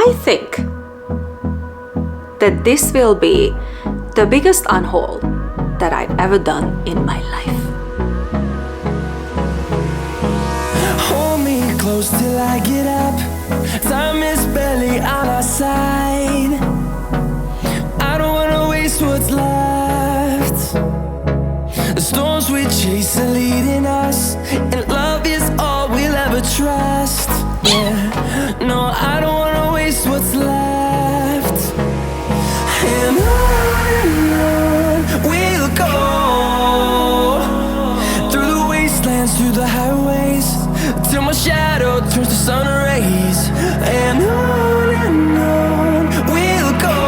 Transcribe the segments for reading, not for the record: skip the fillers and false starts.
I think that this will be the biggest unhaul that I've ever done in my life. Hold me close till I get up. Time is barely on our side. I don't wanna waste what's left. The storms we chase are leading us, and love is all we'll ever trust. Yeah, no, I don't wanna waste what's left. And on we'll go, through the wastelands, through the highways, till my shadow turns to sun rays. And on we'll go,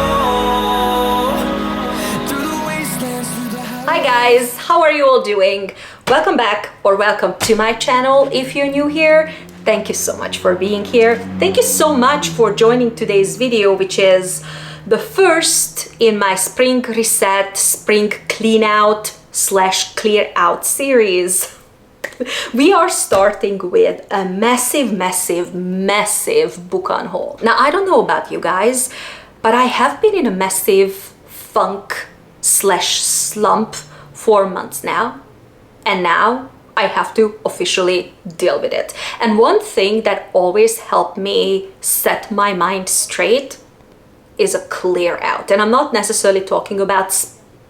through the wastelands, through the highways. Hi guys, how are you all doing? Welcome back, or welcome to my channel. If you're new here, thank you so much for being here. Thank you so much for joining today's video, which is the first in my spring reset, spring clean out / clear out series. We are starting with a massive book unhaul. Now, I don't know about you guys, but I have been in a massive funk / slump for months now. And now I have to officially deal with it. And one thing that always helped me set my mind straight is a clear out. And I'm not necessarily talking about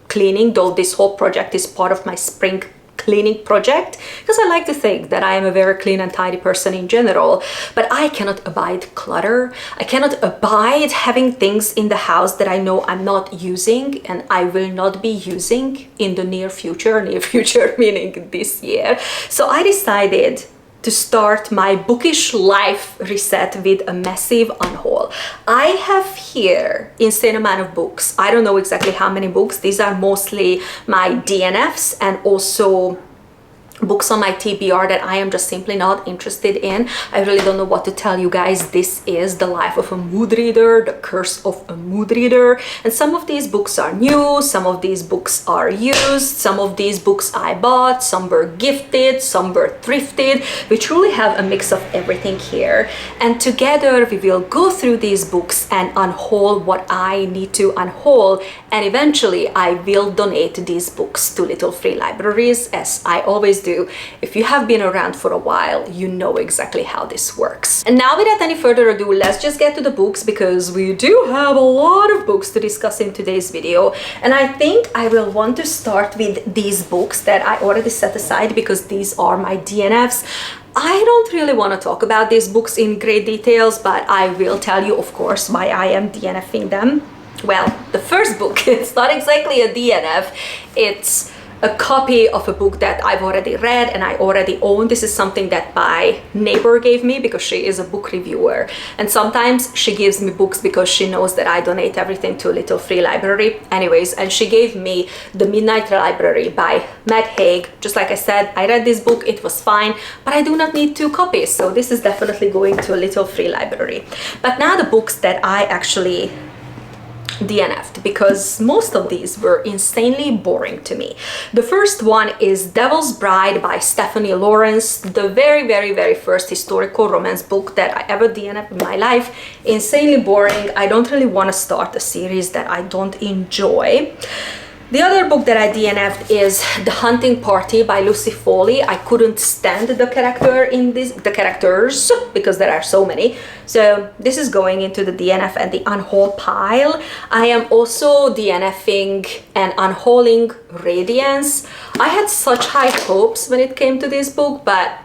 cleaning, though this whole project is part of my spring cleaning project, because I like to think that I am a very clean and tidy person in general, but I cannot abide clutter. I cannot abide having things in the house that I know I'm not using and I will not be using in the near future meaning this year. So I decided to start my bookish life reset with a massive unhaul. I have here insane amount of books. I don't know exactly how many books. These are mostly my DNFs and also books on my TBR that I am just simply not interested in. I really don't know what to tell you guys. This is The Life of a Mood Reader, The Curse of a Mood Reader. And some of these books are new, some of these books are used, some of these books I bought, some were gifted, some were thrifted. We truly have a mix of everything here. And together we will go through these books and unhaul what I need to unhaul. And eventually I will donate these books to little free libraries, as I always do. If you have been around for a while, you know exactly how this works. And now, without any further ado, let's just get to the books, because we do have a lot of books to discuss in today's video. And I think I will want to start with these books that I already set aside, because these are my DNFs. I don't really want to talk about these books in great details, but I will tell you, of course, why I am DNFing them. Well, the first book, it's not exactly a DNF, it's a copy of a book that I've already read and I already own. This is something that my neighbor gave me because she is a book reviewer. And sometimes she gives me books because she knows that I donate everything to a little free library. Anyways, and she gave me The Midnight Library by Matt Haig. Just like I said, I read this book, it was fine, but I do not need 2 copies. So this is definitely going to a little free library. But now the books that I actually DNF'd, because most of these were insanely boring to me. The first one is Devil's Bride by Stephanie Lawrence, the very first historical romance book that I ever DNF'd in my life. Insanely boring. I don't really want to start a series that I don't enjoy. The other book that I DNF'd is The Hunting Party by Lucy Foley. I couldn't stand the characters, because there are so many. So this is going into the DNF and the unhaul pile. I am also DNFing and unhauling Radiance. I had such high hopes when it came to this book, but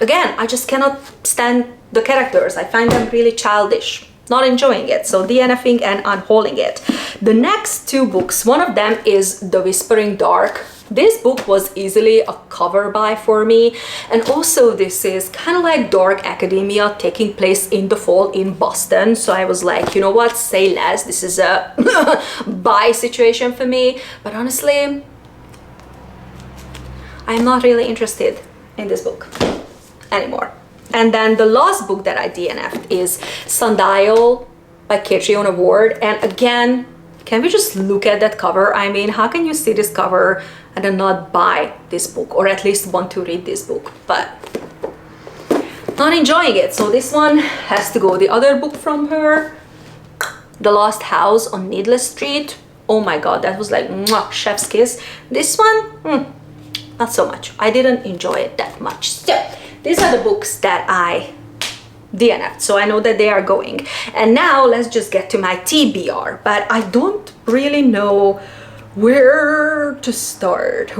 again, I just cannot stand the characters. I find them really childish. Not enjoying it, so DNFing and unhauling it. The next 2 books, one of them is The Whispering Dark. This book was easily a cover buy for me, and also this is kind of like dark academia taking place in the fall in Boston, so I was like, you know what, say less, this is a buy situation for me. But honestly, I'm not really interested in this book anymore. And then the last book that I DNF'd is Sundial by Catriona Ward. And again, can we just look at that cover? I mean, how can you see this cover and then not buy this book, or at least want to read this book? But not enjoying it. So this one has to go. The other book from her, The Lost House on Needless Street. Oh my god, that was like mwah, chef's kiss. This one, not so much. I didn't enjoy it that much. So these are the books that I DNF'd, so I know that they are going. And now let's just get to my TBR, but I don't really know where to start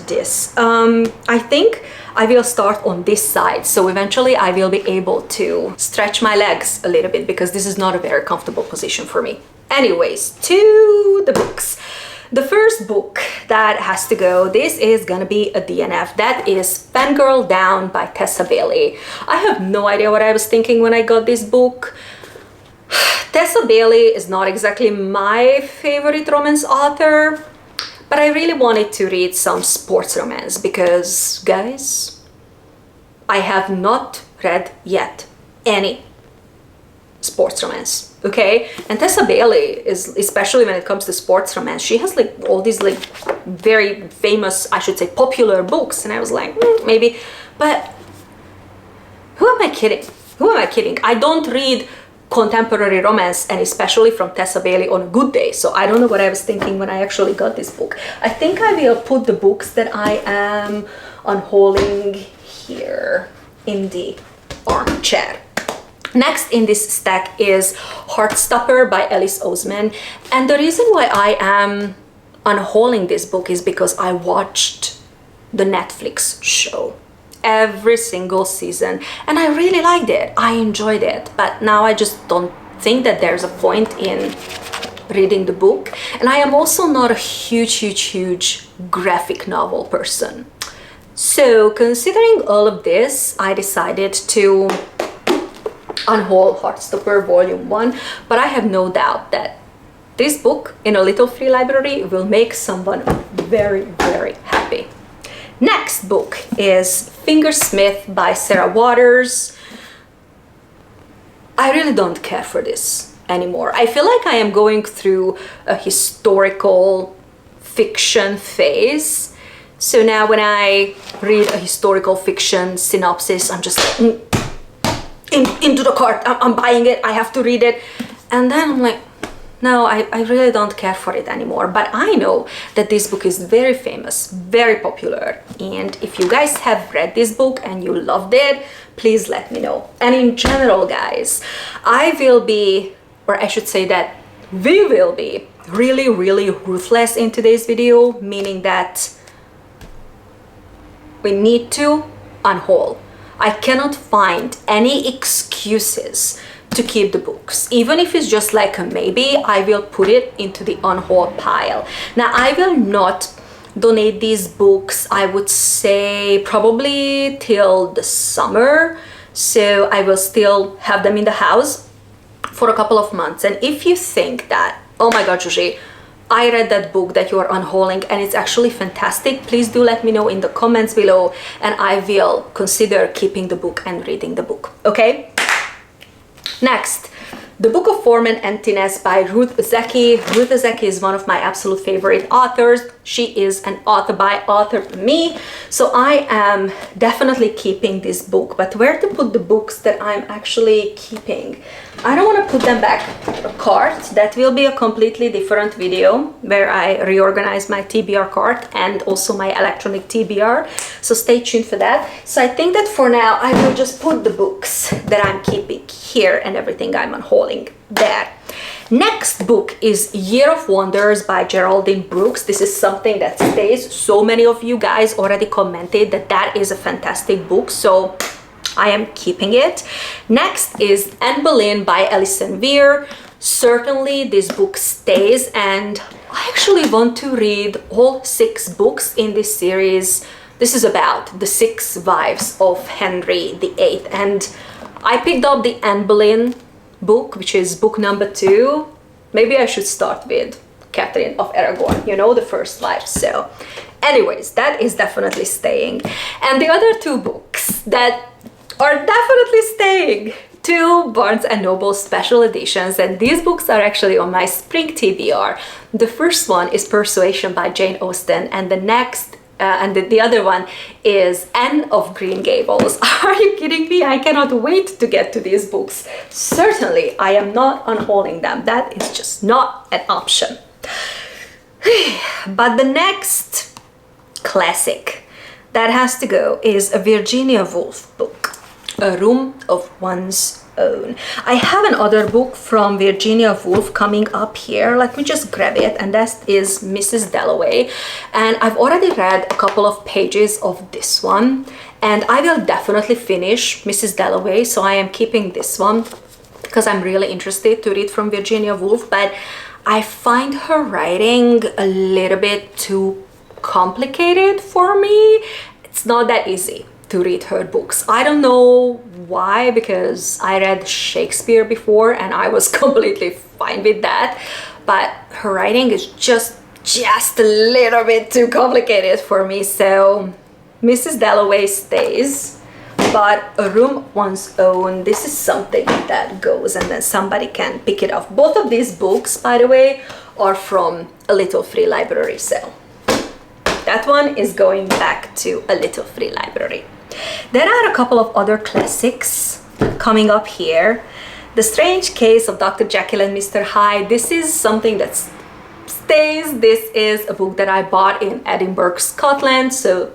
this. I think I will start on this side, so eventually I will be able to stretch my legs a little bit, because this is not a very comfortable position for me. Anyways, to the books. The first book that has to go, this is gonna be a DNF. That is Fangirl Down by Tessa Bailey. I have no idea what I was thinking when I got this book. Tessa Bailey is not exactly my favorite romance author, but I really wanted to read some sports romance because, guys, I have not read yet any sports romance, okay? And Tessa Bailey is, especially when it comes to sports romance, she has like all these like very famous, I should say popular books, and I was like, maybe, but who am I kidding? Who am I kidding? I don't read contemporary romance, and especially from Tessa Bailey, on a good day, so I don't know what I was thinking when I actually got this book. I think I will put the books that I am unhauling here in the armchair. Next in this stack is Heartstopper by Alice Oseman, and the reason why I am unhauling this book is because I watched the Netflix show every single season, and I really liked it. I enjoyed it, but now I just don't think that there's a point in reading the book. And I am also not a huge graphic novel person. So considering all of this, I decided to unhaul Heartstopper Volume 1, but I have no doubt that this book in a little free library will make someone very happy. Next book is Fingersmith by Sarah Waters. I really don't care for this anymore. I feel like I am going through a historical fiction phase. So now when I read a historical fiction synopsis, I'm just like, into the cart, I'm buying it, I have to read it. And then I'm like, no, I really don't care for it anymore. But I know that this book is very famous, very popular. And if you guys have read this book and you loved it, please let me know. And in general, guys, I will be, or I should say that we will be really ruthless in today's video, meaning that we need to unhaul. I cannot find any excuses to keep the books. Even if it's just like a maybe, I will put it into the unhaul pile. Now, I will not donate these books, I would say probably till the summer. So I will still have them in the house for a couple of months. And if you think that, oh my god, Zsuzsi, I read that book that you are unhauling and it's actually fantastic, please do let me know in the comments below, and I will consider keeping the book and reading the book, okay? Next, The Book of Form and Emptiness by Ruth Zeki. Ruth Zeki is one of my absolute favorite authors. She is an author by author for me, so I am definitely keeping this book. But where to put the books that I'm actually keeping? I don't want to put them back in a cart. That will be a completely different video where I reorganize my TBR cart and also my electronic TBR, so stay tuned for that. So I think that for now I will just put the books that I'm keeping here and everything I'm unhauling there. Next book is Year of Wonders by Geraldine Brooks. This is something that stays. So many of you guys already commented that that is a fantastic book, so I am keeping it. Next is Anne Boleyn by Alison Weir. Certainly this book stays, and I actually want to read all 6 books in this series. This is about the 6 wives of Henry VIII, and I picked up the Anne Boleyn book, which is book number 2. Maybe I should start with Catherine of Aragon, you know, the first wife. So anyways, that is definitely staying. And the other 2 books that are definitely staying, 2 Barnes & Noble special editions, and these books are actually on my spring TBR. The first one is Persuasion by Jane Austen, and the next and the other one is Anne of Green Gables. Are you kidding me? I cannot wait to get to these books. Certainly, I am not unhauling them. That is just not an option. But the next classic that has to go is a Virginia Woolf book, A Room of One's Own. I have another book from Virginia Woolf coming up here. Let me just grab it, and that is Mrs. Dalloway. And I've already read a couple of pages of this one, and I will definitely finish Mrs. Dalloway, so I am keeping this one because I'm really interested to read from Virginia Woolf, but I find her writing a little bit too complicated for me. It's not that easy to read her books. I don't know why, because I read Shakespeare before and I was completely fine with that, but her writing is just a little bit too complicated for me. So Mrs. Dalloway stays, but A Room of One's Own, this is something that goes, and then somebody can pick it up. Both of these books, by the way, are from a Little Free Library, so that one is going back to a Little Free Library. There are a couple of other classics coming up here. The Strange Case of Dr. Jekyll and Mr. Hyde. This is something that stays. This is a book that I bought in Edinburgh, Scotland, so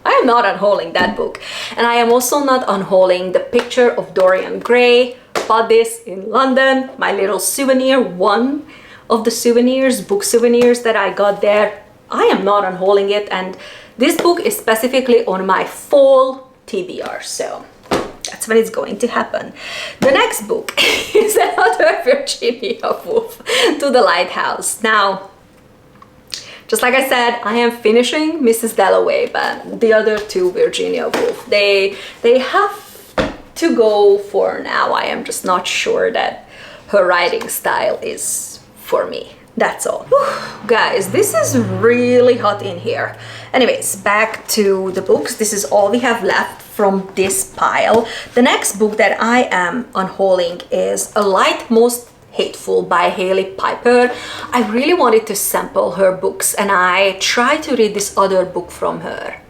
I am not unhauling that book. And I am also not unhauling The Picture of Dorian Gray. Bought this in London, my little souvenir, one of the souvenirs, book souvenirs that I got there. I am not unhauling it, and this book is specifically on my fall TBR, so that's when it's going to happen. The next book is another Virginia Woolf, To the Lighthouse. Now, just like I said, I am finishing Mrs. Dalloway, but the other two Virginia Woolf, they have to go for now. I am just not sure that her writing style is for me. That's all. Whew, guys, this is really hot in here. Anyways, back to the books. This is all we have left from this pile. The next book that I am unhauling is A Light Most Hateful by Hailey Piper. I really wanted to sample her books, and I tried to read this other book from her.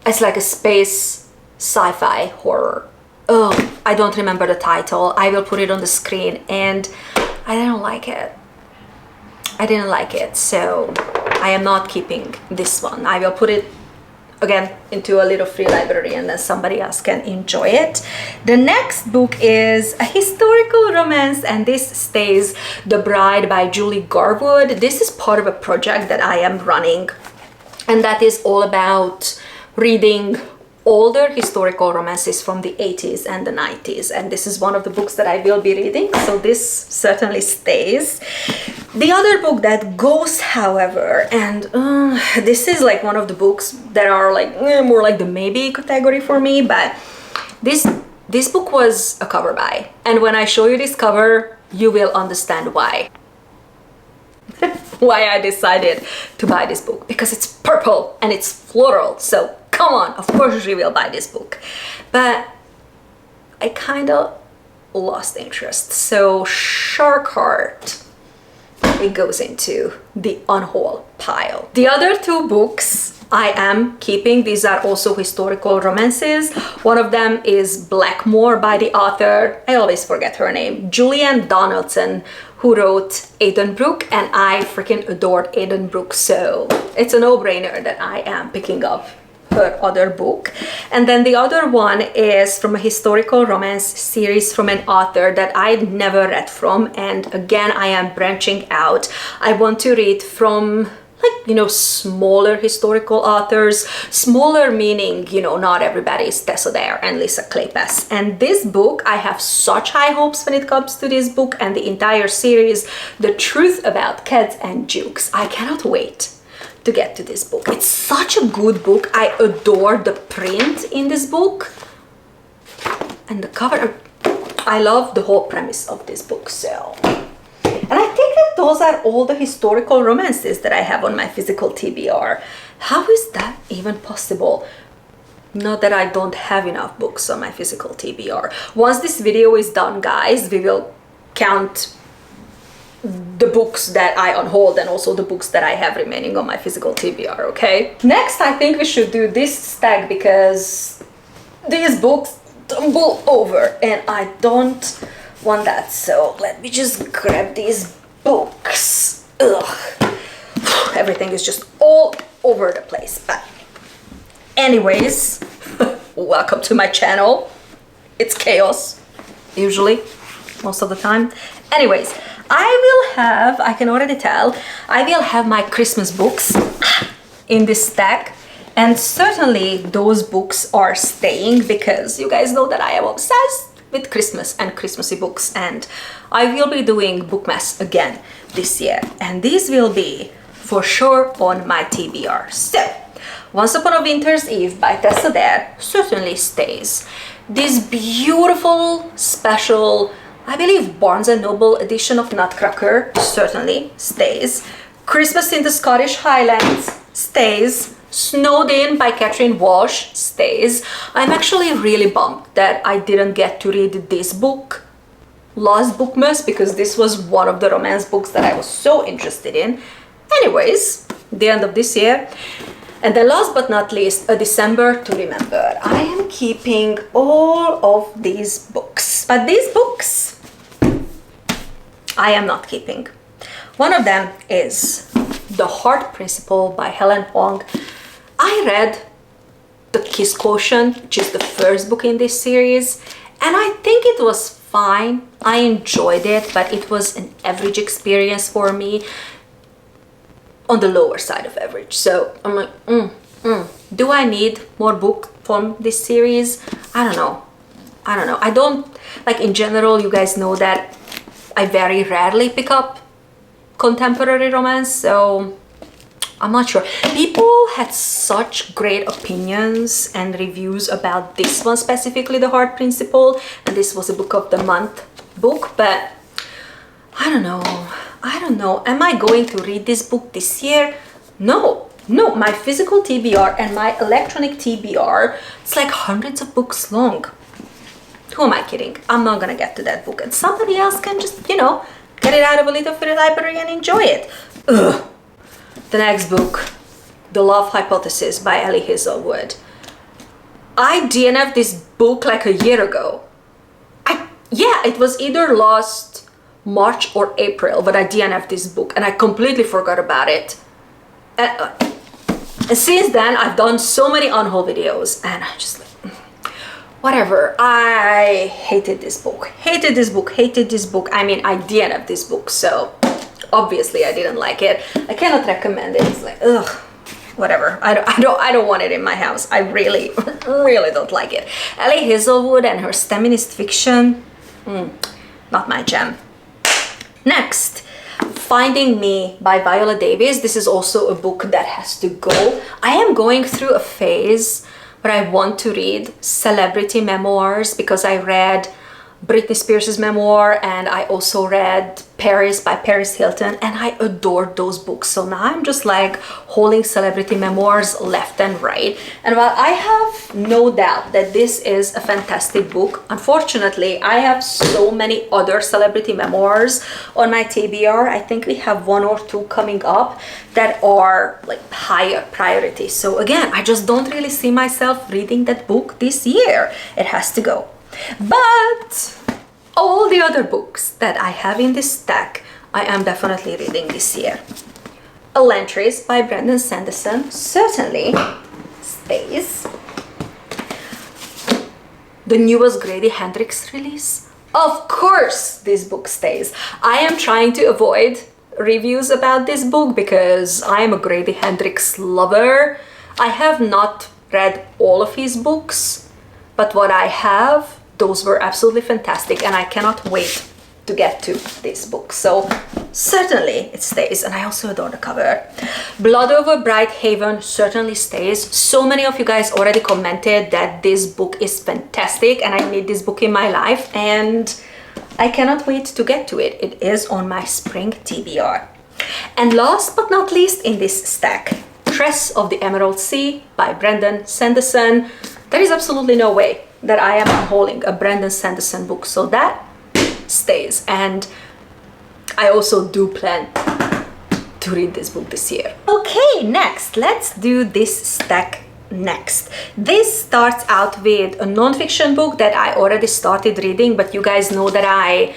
It's like a space sci-fi horror. Oh, I don't remember the title. I will put it on the screen, and I didn't like it. I didn't like it, so I am not keeping this one. I will put it again into a Little Free Library, and then somebody else can enjoy it. The next book is a historical romance, and this stays, The Bride by Julie Garwood. This is part of a project that I am running, and that is all about reading older historical romances from the 80s and the 90s, and this is one of the books that I will be reading, so this certainly stays. The other book that goes, however, and this is like one of the books that are like more like the maybe category for me, but this book was a cover buy, and when I show you this cover, you will understand why. Why I decided to buy this book, because it's purple and it's floral, so come on, of course you will buy this book. But I kind of lost interest, so Shark Heart, it goes into the unhaul pile. The other two books I am keeping. These are also historical romances. One of them is Blackmore by the author, I always forget her name, Julianne Donaldson, who wrote Edenbrook, and I freaking adored Edenbrook, so it's a no-brainer that I am picking up her other book. And then the other one is from a historical romance series from an author that I'd never read from, and again I am branching out. I want to read from, like, you know, smaller historical authors. Smaller meaning, you know, not everybody is Tessa Dare and Lisa Kleypas. And this book, I have such high hopes when it comes to this book and the entire series, The Truth About Cats and Jukes. I cannot wait to get to this book. It's such a good book. I adore the print in this book. And the cover, I love the whole premise of this book, so... And I think that those are all the historical romances that I have on my physical TBR. How is that even possible? Not that I don't have enough books on my physical TBR. Once this video is done, guys, we will count the books that I unhauled and also the books that I have remaining on my physical TBR, okay? Next, I think we should do this stack because these books tumble over and I don't want that. So let me just grab these books. Ugh. Everything is just all over the place. But anyways, welcome to my channel. It's chaos, usually, most of the time. Anyways, I can already tell, I will have my Christmas books in this stack. And certainly those books are staying because you guys know that I am obsessed with Christmas and Christmassy books. And I will be doing Bookmas again this year. And these will be for sure on my TBR. So, Once Upon a Winter's Eve by Tessa Dare certainly stays. This beautiful, special, I believe Barnes & Noble edition of Nutcracker certainly stays. Christmas in the Scottish Highlands stays. Snowed In by Catherine Walsh stays. I'm actually really bummed that I didn't get to read this book last Bookmas because this was one of the romance books that I was so interested in. Anyways, the end of this year. And then last but not least, A December to Remember. I am keeping all of these books, but these books I am not keeping. One of them is The Heart Principle by Helen Hoang. I read The Kiss Quotient, which is the first book in this series, and I think it was fine. I enjoyed it, but it was an average experience for me, on the lower side of average. So I'm like, do I need more book from this series? I don't know. I don't, like, in general, you guys know that I very rarely pick up contemporary romance, so I'm not sure. People had such great opinions and reviews about this one, specifically The Heart Principle, and this was a book of the month book, but I don't know. Am I going to read this book this year? No, my physical TBR and my electronic TBR, it's like hundreds of books long. Who am I kidding? I'm not gonna get to that book, and somebody else can just, get it out of a little free library and enjoy it. Ugh. The next book, The Love Hypothesis by Ellie Hazelwood. I DNF'd this book like a year ago. It was either last March or April, but I DNF'd this book and I completely forgot about it. And since then, I've done so many unhaul videos and I just like, whatever. I hated this book. I mean, I DNF'd this book, so obviously I didn't like it. I cannot recommend it. It's like, ugh, whatever. I don't want it in my house. I really, really don't like it. Ellie Hazelwood and her feminist fiction, not my jam. Next, Finding Me by Viola Davis. This is also a book that has to go. I am going through a phase where I want to read celebrity memoirs because I read Britney Spears' memoir and I also read Paris by Paris Hilton, and I adored those books. So now I'm just like hauling celebrity memoirs left and right. And while I have no doubt that this is a fantastic book, unfortunately I have so many other celebrity memoirs on my TBR. I think we have 1 or 2 coming up that are like higher priority. So again, I just don't really see myself reading that book this year. It has to go. But all the other books that I have in this stack, I am definitely reading this year. Elantris by Brandon Sanderson certainly stays. The newest Grady Hendrix release, of course this book stays. I am trying to avoid reviews about this book because I am a Grady Hendrix lover. I have not read all of his books, but what I have, those were absolutely fantastic, and I cannot wait to get to this book. So certainly it stays, and I also adore the cover. Blood Over Bright Haven certainly stays. So many of you guys already commented that this book is fantastic and I need this book in my life, and I cannot wait to get to it. It is on my spring TBR. And last but not least in this stack, Tress of the Emerald Sea by Brandon Sanderson. There is absolutely no way that I am unhauling a Brandon Sanderson book, so that stays. And I also do plan to read this book this year. Okay, next, let's do this stack next. This starts out with a non-fiction book that I already started reading, but you guys know that I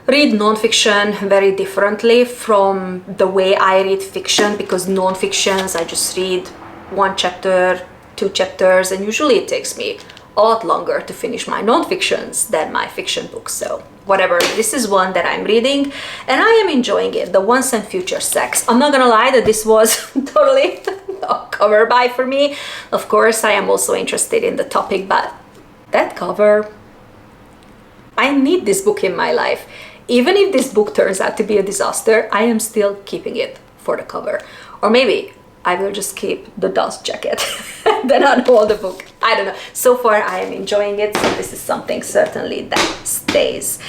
read non-fiction very differently from the way I read fiction, because non-fictions I just read 1 chapter, 2 chapters, and usually it takes me a lot longer to finish my non-fictions than my fiction books. So whatever, this is one that I'm reading and I am enjoying it, The Once and Future Sex. I'm not gonna lie that this was totally a cover buy for me. Of course I am also interested in the topic, but that cover, I need this book in my life. Even if this book turns out to be a disaster, I am still keeping it for the cover. Or maybe I will just keep the dust jacket and then unhaul the book. I don't know. So far I am enjoying it, so this is something certainly that stays.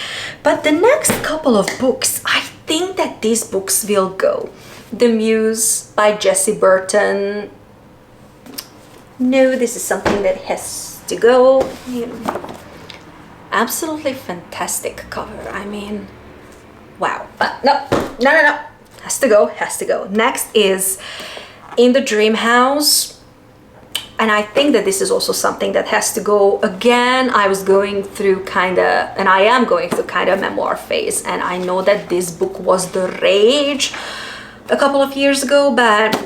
But the next couple of books, I think that these books will go. The Muse by Jessie Burton. No, this is something that has to go. Absolutely fantastic cover. I mean, wow. But no. Has to go. Next is In the Dream House. And I think that this is also something that has to go. Again, I was going through and I am going through kind of memoir phase. And I know that this book was the rage a couple of years ago, but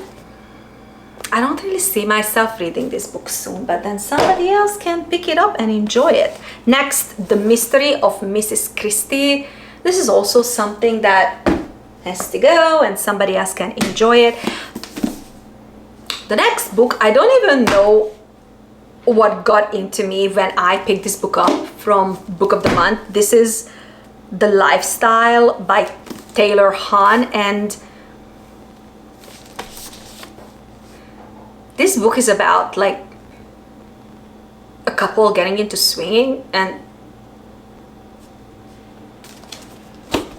I don't really see myself reading this book soon, but then somebody else can pick it up and enjoy it. Next, The Mystery of Mrs. Christie. This is also something that has to go and somebody else can enjoy it. The next book, I don't even know what got into me when I picked this book up from Book of the Month. This is The Lifestyle by Taylor Hahn, and this book is about like a couple getting into swinging, and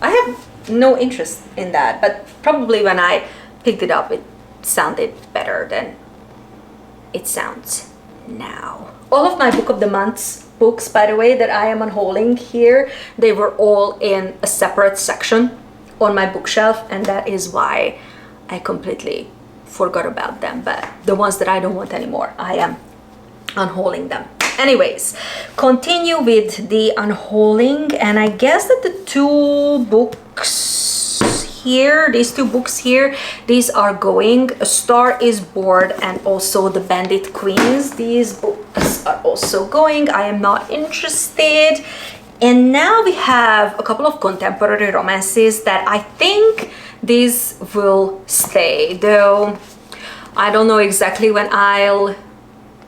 I have no interest in that, but probably when I picked it up it sounded better than it sounds now. All of my Book of the Month's books, by the way, that I am unhauling here, they were all in a separate section on my bookshelf, and that is why I completely forgot about them. But the ones that I don't want anymore, I am unhauling them. Anyways, continue with the unhauling, and I guess that the two books here, these two books here, these are going. A Star is Born and also The Bandit Queens. These books are also going. I am not interested. And now we have a couple of contemporary romances that I think these will stay, though I don't know exactly when I'll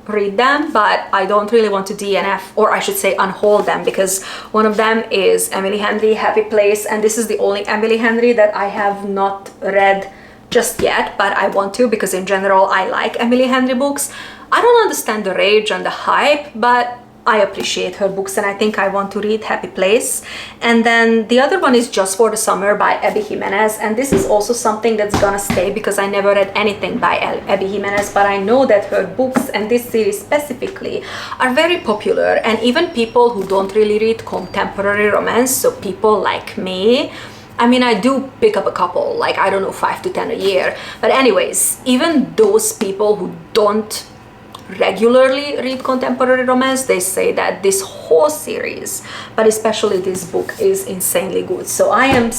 read them, but I don't really want to DNF, or I should say unhaul them, because one of them is Emily Henry, Happy Place, and this is the only Emily Henry that I have not read just yet, but I want to, because in general I like Emily Henry books. I don't understand the rage and the hype, but I appreciate her books, and I think I want to read Happy Place. And then the other one is Just for the Summer by Abby Jimenez, and this is also something that's gonna stay because I never read anything by Abby Jimenez, but I know that her books and this series specifically are very popular, and even people who don't really read contemporary romance, so people like me, I mean, I do pick up a couple, like I don't know, 5 to 10 a year, but anyways, even those people who don't regularly read contemporary romance, they say that this whole series, but especially this book, is insanely good. So I am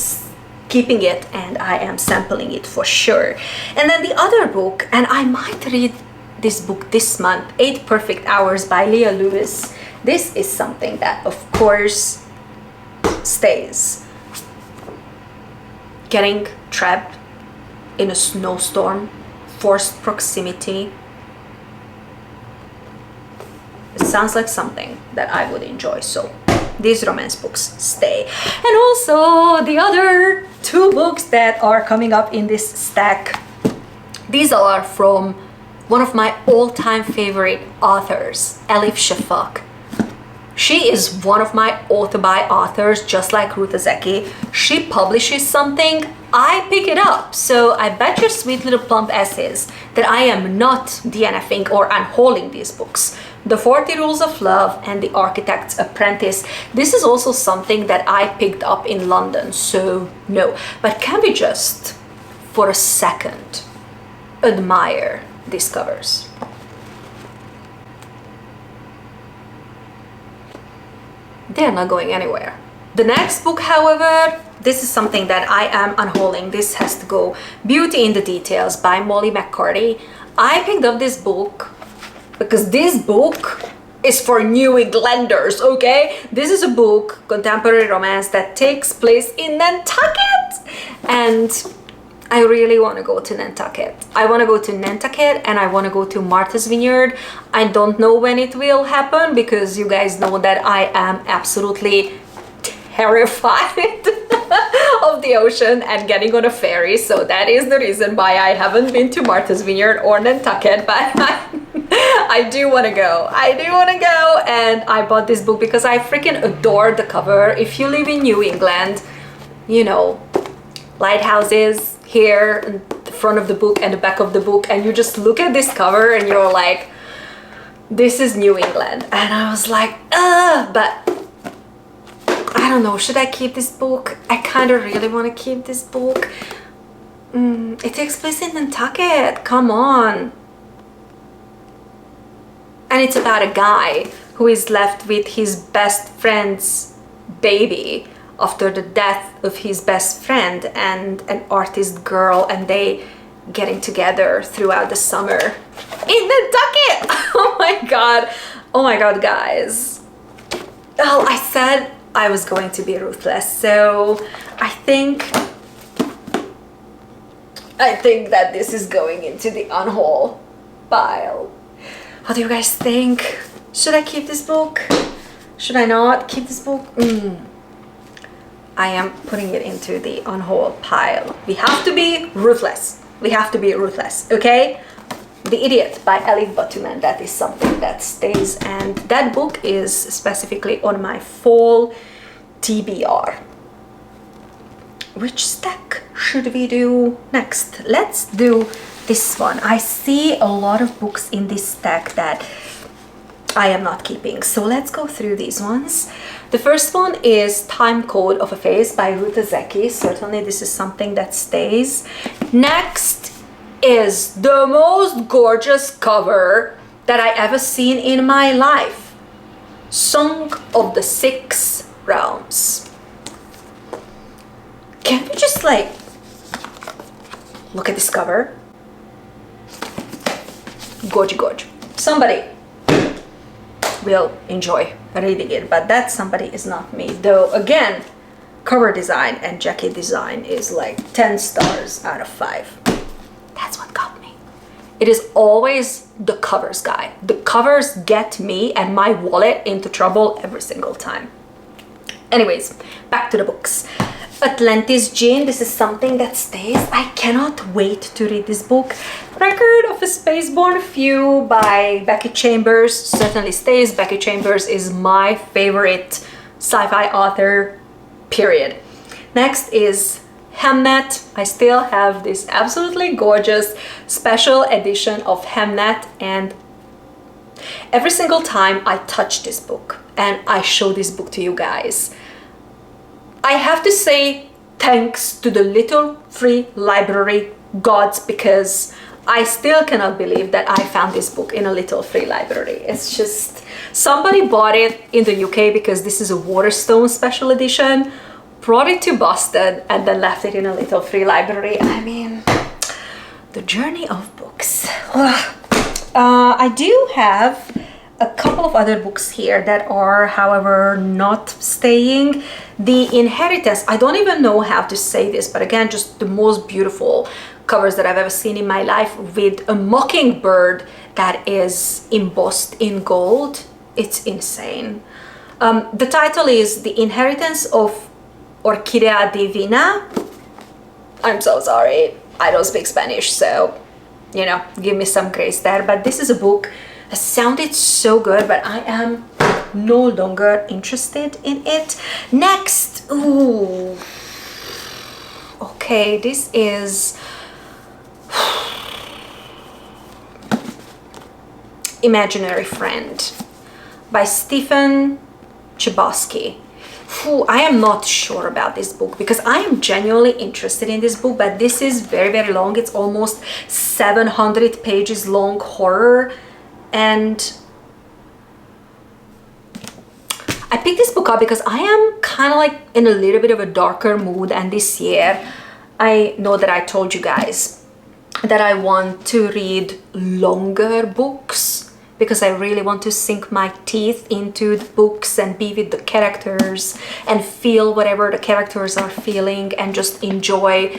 keeping it and I am sampling it for sure. And then the other book, and I might read this book this month, 8 Perfect Hours by Leah Lewis. This is something that of course stays. Getting trapped in a snowstorm, forced proximity. It sounds like something that I would enjoy, so these romance books stay. And also the other 2 books that are coming up in this stack, these are from one of my all-time favorite authors, Elif Shafak. She is one of my auto-buy authors, just like Ruth Ozeki. She publishes something, I pick it up. So I bet your sweet little plump essays that I am not DNFing or unhauling these books, The 40 Rules of Love, and The Architect's Apprentice. This is also something that I picked up in London, so no. But can we just, for a second, admire these covers? They're not going anywhere. The next book, however, this is something that I am unhauling. This has to go. Beauty in the Details by Molly McCarthy. I picked up this book because this book is for New Englanders, okay? This is a book, contemporary romance, that takes place in Nantucket. And I really want to go to Nantucket. I want to go to Nantucket and I want to go to Martha's Vineyard. I don't know when it will happen because you guys know that I am absolutely terrified of the ocean and getting on a ferry, so that is the reason why I haven't been to Martha's Vineyard or Nantucket, but I do want to go. I do want to go, and I bought this book because I freaking adore the cover. If you live in New England, you know, lighthouses here in the front of the book and the back of the book, and you just look at this cover and you're like, this is New England. And I was like, but I don't know, should I keep this book? I kind of really want to keep this book. It takes place in Nantucket, come on. And it's about a guy who is left with his best friend's baby after the death of his best friend and an artist girl, and they getting together throughout the summer in Nantucket. Oh my god, guys. Oh, I said I was going to be ruthless, so I think that this is going into the unhaul pile. What do you guys think? Should I keep this book? Should I not keep this book? I am putting it into the unhaul pile. We have to be ruthless. We have to be ruthless, okay? The Idiot by Elif Batuman, that is something that stays, and that book is specifically on my fall TBR. Which stack should we do next? Let's do this one. I see a lot of books in this stack that I am not keeping, so let's go through these ones. The first one is Time Code of a Face by Ruta Zeki. Certainly this is something that stays. Next is the most gorgeous cover that I ever seen in my life. Song of the Six Realms. Can we just like look at this cover? Gorgy gorge. Somebody will enjoy reading it, but that somebody is not me. Though again, cover design and jacket design is like 10 stars out of 5. That's what got me. It is always the covers, guy. The covers get me and my wallet into trouble every single time. Anyways, back to the books. Atlantis Jane, this is something that stays. I cannot wait to read this book. Record of a Spaceborne Few by Becky Chambers certainly stays. Becky Chambers is my favorite sci-fi author, period. Next is Hamnet. I still have this absolutely gorgeous special edition of Hamnet, and every single time I touch this book and I show this book to you guys, I have to say thanks to the little free library gods, because I still cannot believe that I found this book in a little free library. It's just, somebody bought it in the UK because this is a Waterstone special edition, brought it to Boston and then left it in a little free library. I mean, the journey of books. I do have a couple of other books here that are, however, not staying. The Inheritance, I don't even know how to say this, but again, just the most beautiful covers that I've ever seen in my life, with a mockingbird that is embossed in gold. It's insane. The title is The Inheritance of Orquídea Divina. I'm so sorry, I don't speak Spanish, so, you know, give me some grace there. But this is a book that sounded so good, but I am no longer interested in it. Next, ooh, okay, this is Imaginary Friend by Stephen Chbosky. I am not sure about this book because I am genuinely interested in this book, but this is very, very long. It's almost 700 pages long horror, and I picked this book up because I am kind of like in a little bit of a darker mood, and this year I know that I told you guys that I want to read longer books because I really want to sink my teeth into the books and be with the characters and feel whatever the characters are feeling and just enjoy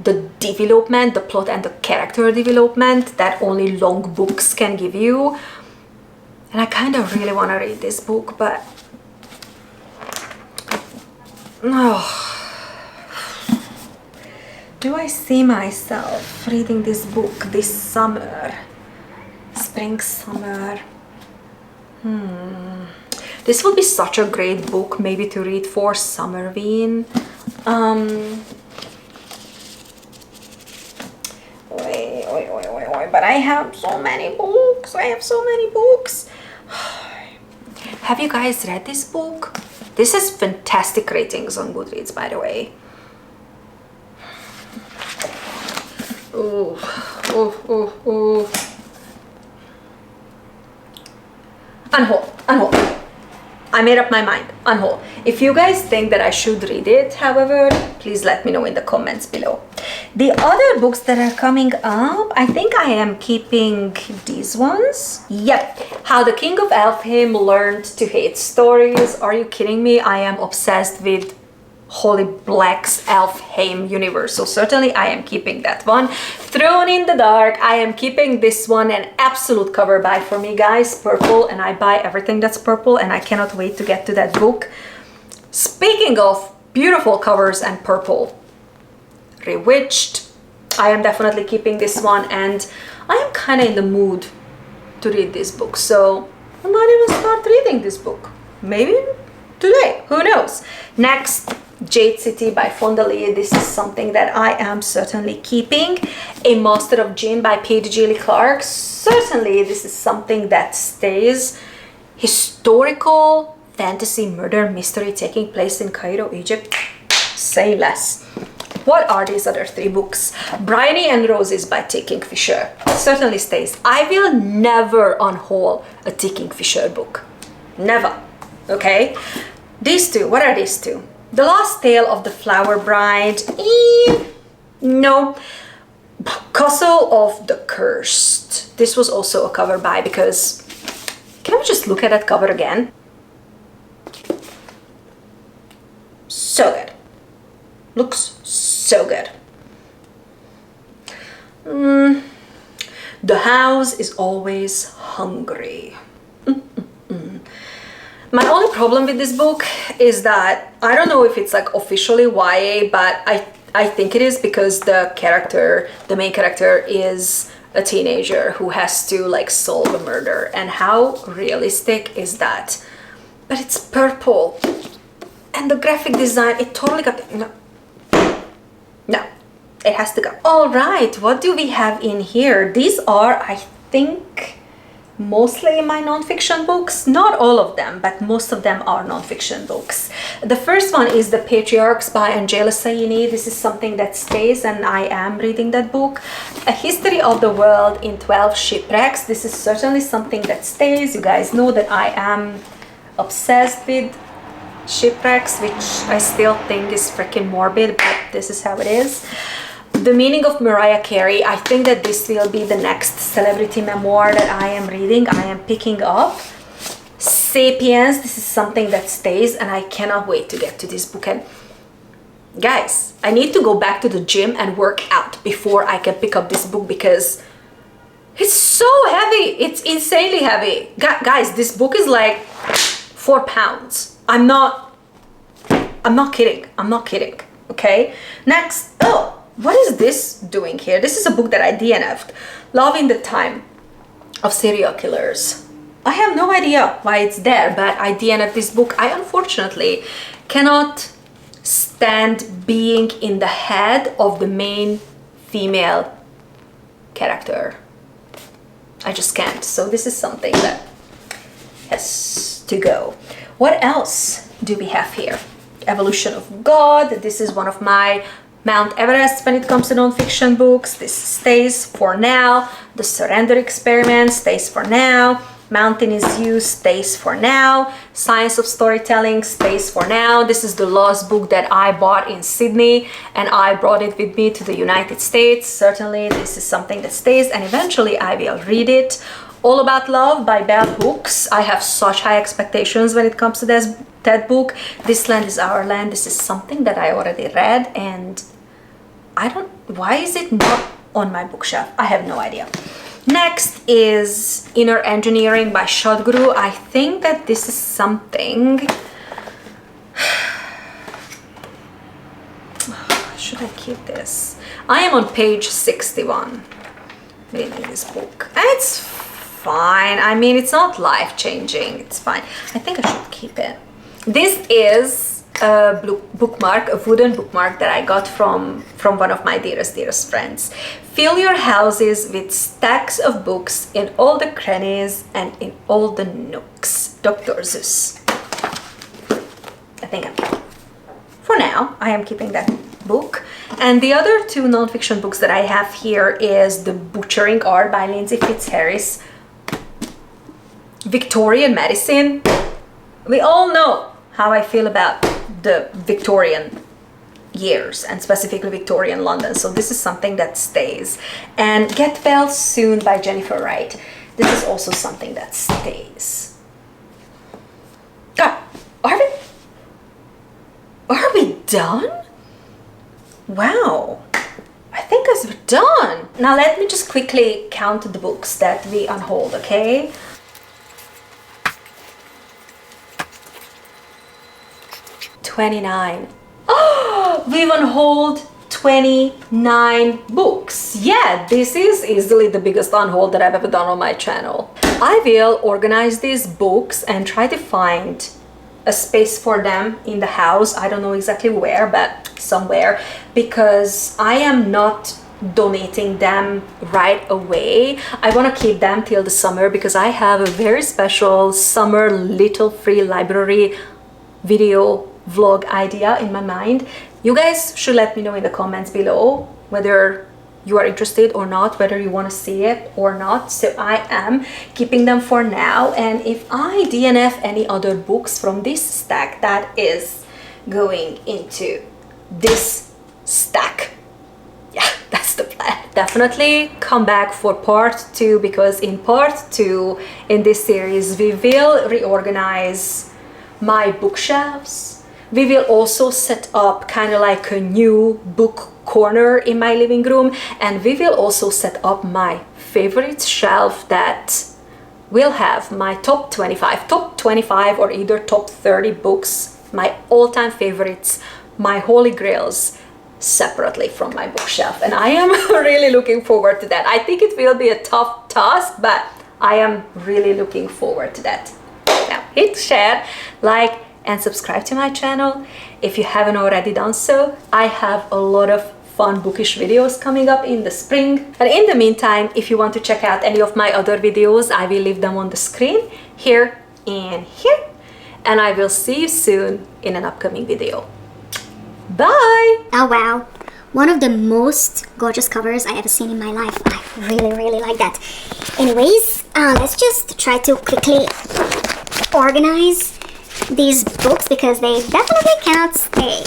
the development, the plot and the character development that only long books can give you. And I kind of really want to read this book, but do I see myself reading this book this summer? Spring, summer. This would be such a great book maybe to read for Summerween. But I have so many books. Have you guys read this book? This has fantastic ratings on Goodreads, by the way. Oh. Unhaul. I made up my mind. Unhaul. If you guys think that I should read it, however, please let me know in the comments below. The other books that are coming up, I think I am keeping these ones. Yep. How the King of Elfheim Learned to Hate Stories. Are you kidding me? I am obsessed with Holly Black's Elfheim universe, so certainly I am keeping that one. Thrown in the Dark, I am keeping this one, an absolute cover buy for me, guys. Purple, and I buy everything that's purple, and I cannot wait to get to that book. Speaking of beautiful covers and purple, Bewitched, I am definitely keeping this one, and I am kind of in the mood to read this book, so I might even start reading this book. Maybe today, who knows? Next, Jade City by Fonda Lee. This is something that I am certainly keeping. A Master of Jinn by Paige Gilly Clark. Certainly this is something that stays. Historical fantasy murder mystery taking place in Cairo, Egypt. Say less. What are these other three books? Bryony and Roses by T. Kingfisher. Certainly stays. I will never unhaul a T. Kingfisher book. Never. Okay? These two. What are these two? The Lost Tale of the Flower Bride. No. Castle of the Cursed. This was also a cover buy because... Can we just look at that cover again? So good. Looks so good. The house is always hungry. My only problem with this book is that I don't know if it's like officially YA, but I think it is because the main character is a teenager who has to like solve a murder, and how realistic is that? But it's purple, and the graphic design, it totally got no, it has to go. All right, what do we have in here? These are, I think, mostly my non-fiction books. Not all of them, but most of them are non-fiction books. The first one is The Patriarchs by Angela Saini. This is something that stays, and I am reading that book. A History of the World in 12 Shipwrecks. This is certainly something that stays. You guys know that I am obsessed with shipwrecks, which I still think is freaking morbid, but this is how it is. The Meaning of Mariah Carey. I think that this will be the next celebrity memoir that I am reading. I am picking up. Sapiens. This is something that stays, and I cannot wait to get to this book. And guys, I need to go back to the gym and work out before I can pick up this book because it's so heavy. It's insanely heavy. Guys, this book is like 4 pounds. I'm not kidding. I'm not kidding. Okay. Next. Oh. What is this doing here? This is a book that I DNF'd. Love in the Time of Serial Killers. I have no idea why it's there, but I DNF'd this book. I unfortunately cannot stand being in the head of the main female character. I just can't. So this is something that has to go. What else do we have here? Evolution of God. This is one of my Mount Everest when it comes to non-fiction books. This stays for now. The Surrender Experiment stays for now. Mountain is You stays for now. Science of Storytelling stays for now. This is the last book that I bought in Sydney and I brought it with me to the United States. Certainly this is something that stays and eventually I will read it. All About Love by Bell Hooks. I have such high expectations when it comes to that book. This Land is Our Land. This is something that I already read and why is it not on my bookshelf? I have no idea. Next is Inner Engineering by Sadhguru. I think that this is something... Should I keep this? I am on page 61 reading this book. It's fine. I mean, it's not life-changing. It's fine. I think I should keep it. This is a bookmark, a wooden bookmark that I got from one of my dearest friends. Fill your houses with stacks of books in all the crannies and in all the nooks. Dr. Zsuzsi. I think for now, I am keeping that book. And the other two non-fiction books that I have here is The Butchering Art by Lindsay Fitzharris. Victorian Medicine. We all know how I feel about the Victorian years and specifically Victorian London. So this is something that stays. And Get Well Soon by Jennifer Wright. This is also something that stays. Are we done? Wow. I think we're done. Now let me just quickly count the books that we unhauled, okay? $29. Oh, we've unhauled 29 books. Yeah, this is easily the biggest unhaul that I've ever done on my channel. I will organize these books and try to find a space for them in the house. I don't know exactly where, but somewhere, because I am not donating them right away. I want to keep them till the summer because I have a very special summer little free library video vlog idea in my mind. You guys should let me know in the comments below whether you are interested or not, whether you want to see it or not. So I am keeping them for now, and if I DNF any other books from this stack, that is going into this stack. Yeah, that's the plan. Definitely come back for part 2, because in part 2 in this series we will reorganize my bookshelves. We will also set up kind of like a new book corner in my living room, and we will also set up my favorite shelf that will have my top 25 or either top 30 books, my all-time favorites, my holy grails, separately from my bookshelf. And I am really looking forward to that. I think it will be a tough task, but I am really looking forward to that. Now hit share, like, and subscribe to my channel if you haven't already done so. I have a lot of fun bookish videos coming up in the spring. But in the meantime, if you want to check out any of my other videos, I will leave them on the screen here and here. And I will see you soon in an upcoming video. Bye! Oh wow, one of the most gorgeous covers I ever seen in my life. I really like that. Anyways, let's just try to quickly organize these books because they definitely cannot stay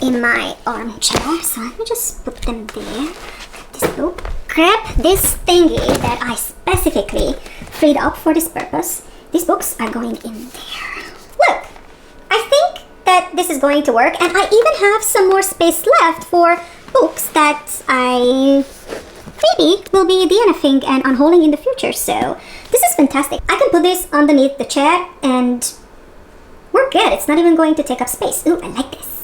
in my armchair. So let me just put them there. This book. Grab this thingy that I specifically freed up for this purpose. These books are going in there. Look, I think that this is going to work, and I even have some more space left for books that I maybe will be DNFing and unhauling in the future. So this is fantastic. I can put this underneath the chair and we're good. It's not even going to take up space. Ooh, I like this.